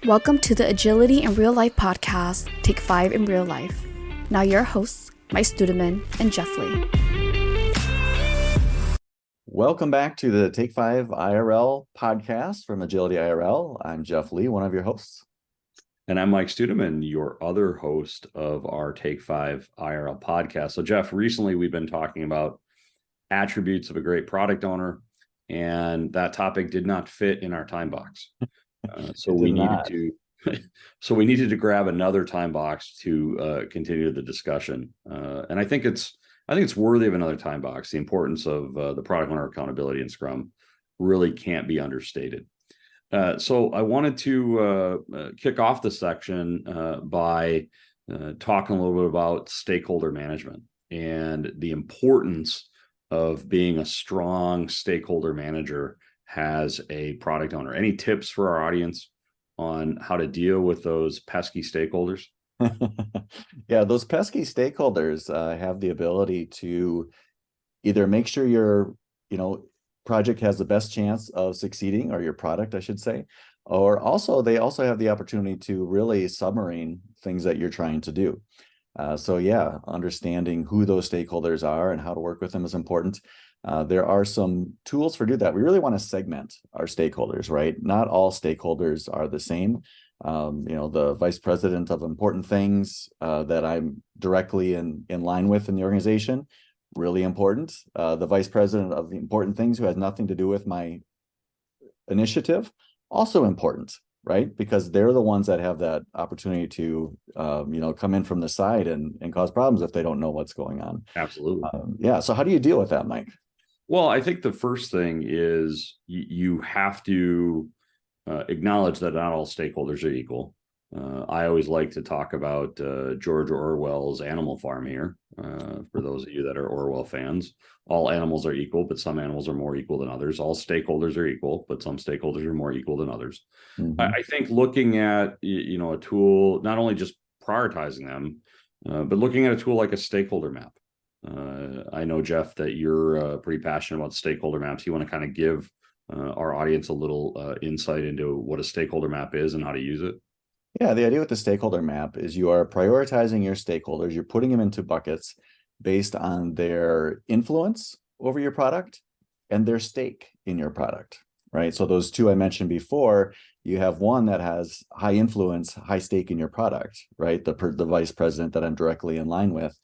Welcome to the Agility in Real Life podcast, Take 5 in Real Life. Now your hosts, Mike Studeman and Jeff Lee. Welcome back to the take5IRL podcast from agilityIRL. I'm Jeff Lee, one of your hosts. And I'm Mike Studeman, your other host of our Take5IRL podcast. So Jeff, recently we've been talking about attributes of a great product owner, and that topic did not fit in our time box. So we needed to grab another time box to continue the discussion. And I think it's worthy of another time box. The importance of the product owner accountability in Scrum really can't be understated. So I wanted to kick off the section by talking a little bit about stakeholder management and the importance of being a strong stakeholder manager as a product owner. Any tips for our audience on how to deal with those pesky stakeholders? Yeah, those pesky stakeholders have the ability to either make sure your project has the best chance of succeeding, or your product, I should say, or they also have the opportunity to really submarine things that you're trying to do. So yeah, understanding who those stakeholders are and how to work with them is important. There are some tools for do that. We really want to segment our stakeholders, right? Not all stakeholders are the same. The vice president of important things that I'm directly in line with in the organization, really important. The vice president of the important things who has nothing to do with my initiative, also important, right? Because they're the ones that have that opportunity to, come in from the side and cause problems if they don't know what's going on. Absolutely. Yeah. So how do you deal with that, Mike? Well, I think the first thing is you have to acknowledge that not all stakeholders are equal. I always like to talk about George Orwell's Animal Farm here. For those of you that are Orwell fans, all animals are equal, but some animals are more equal than others. All stakeholders are equal, but some stakeholders are more equal than others. Mm-hmm. I think looking at a tool, not only just prioritizing them, but looking at a tool like a stakeholder map. I know, Jeff, that you're pretty passionate about stakeholder maps. You want to kind of give our audience a little insight into what a stakeholder map is and how to use it? Yeah, the idea with the stakeholder map is you are prioritizing your stakeholders. You're putting them into buckets based on their influence over your product and their stake in your product, right? So those two I mentioned before, you have one that has high influence, high stake in your product, right? The vice president that I'm directly in line with.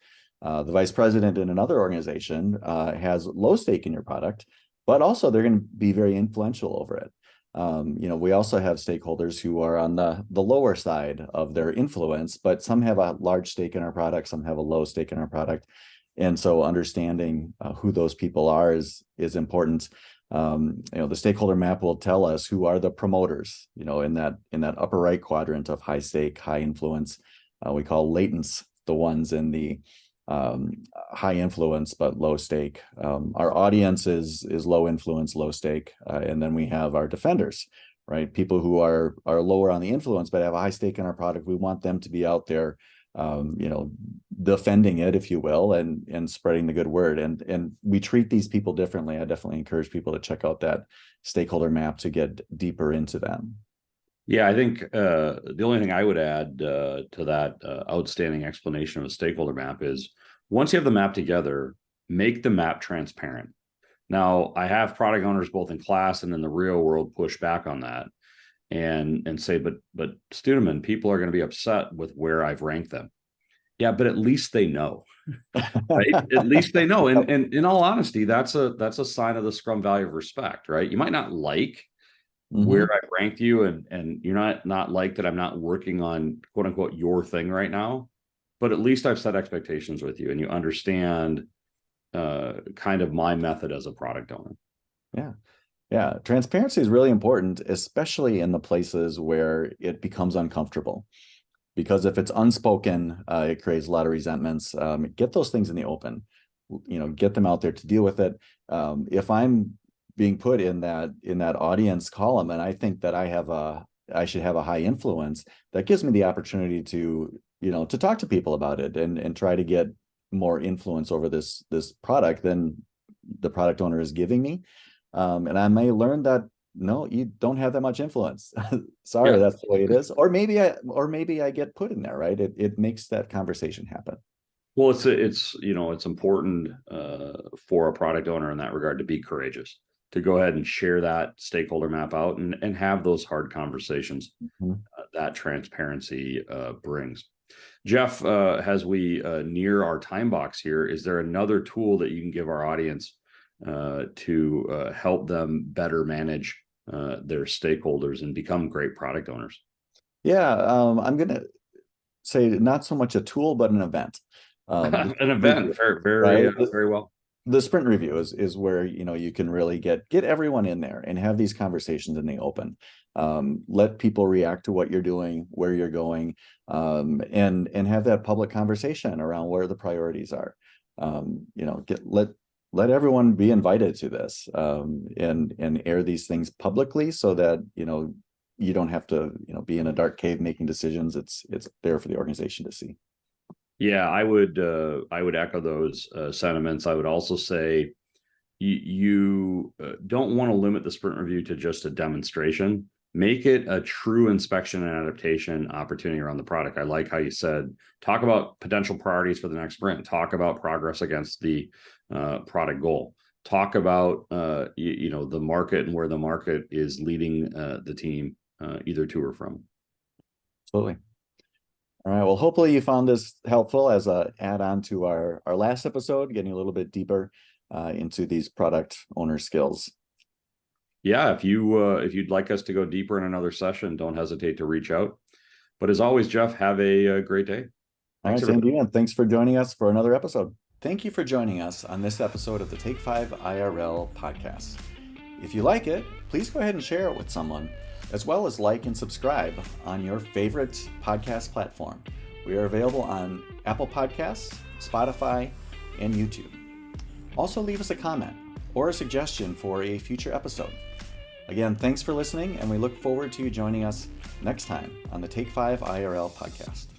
The vice president in another organization has low stake in your product, but also they're going to be very influential over it. We also have stakeholders who are on the lower side of their influence, but some have a large stake in our product, some have a low stake in our product. And so understanding who those people are is important. The stakeholder map will tell us who are the promoters, in that upper right quadrant of high stake, high influence. We call latents the ones in the high influence but low stake. Our audience is low influence, low stake, and then we have our defenders, right? People who are lower on the influence but have a high stake in our product. We want them to be out there, defending it, if you will, and spreading the good word. And we treat these people differently. I definitely encourage people to check out that stakeholder map to get deeper into them. Yeah, I think the only thing I would add to that outstanding explanation of a stakeholder map is once you have the map together, make the map transparent. Now, I have product owners both in class and in the real world push back on that and say, but Studeman, people are going to be upset with where I've ranked them. Yeah, but at least they know, right? At least they know. And in all honesty, that's a sign of the Scrum value of respect, right? You might not like where I ranked you, and you're not like that I'm not working on quote unquote your thing right now, but at least I've set expectations with you and you understand kind of my method as a product owner. Yeah. Transparency is really important, especially in the places where it becomes uncomfortable, because if it's unspoken, it creates a lot of resentments. Get those things in the open, get them out there to deal with it. If I'm being put in that audience column, and I think that I should have a high influence, that gives me the opportunity to talk to people about it and try to get more influence over this product than the product owner is giving me. And I may learn that no, you don't have that much influence. Sorry, Yeah. that's the way it is. Or maybe I get put in there, right? It makes that conversation happen. Well, it's important for a product owner in that regard to be courageous, to go ahead and share that stakeholder map out and have those hard conversations that transparency brings. Jeff, as we near our time box here, is there another tool that you can give our audience to help them better manage their stakeholders and become great product owners? Yeah, I'm going to say not so much a tool, but an event. An event, right? Very well. The sprint review is where you can really get everyone in there and have these conversations in the open. Let people react to what you're doing, where you're going, and have that public conversation around where the priorities are. Let everyone be invited to this, and air these things publicly so that you don't have to be in a dark cave making decisions. It's there for the organization to see. Yeah, I would echo those sentiments. I would also say you don't want to limit the sprint review to just a demonstration. Make it a true inspection and adaptation opportunity around the product. I like how you said, talk about potential priorities for the next sprint, talk about progress against the product goal, talk about the market and where the market is leading the team either to or from. Absolutely. All right. Well, hopefully you found this helpful as a add-on to our last episode, getting a little bit deeper into these product owner skills. Yeah, if you'd like us to go deeper in another session, don't hesitate to reach out. But as always, Jeff, have a great day. All right, same to you, and thanks for joining us for another episode. Thank you for joining us on this episode of the Take5IRL podcast. If you like it, please go ahead and share it with someone, as well as like and subscribe on your favorite podcast platform. We are available on Apple Podcasts, Spotify, and YouTube. Also, leave us a comment or a suggestion for a future episode. Again, thanks for listening, and we look forward to you joining us next time on the Take5IRL podcast.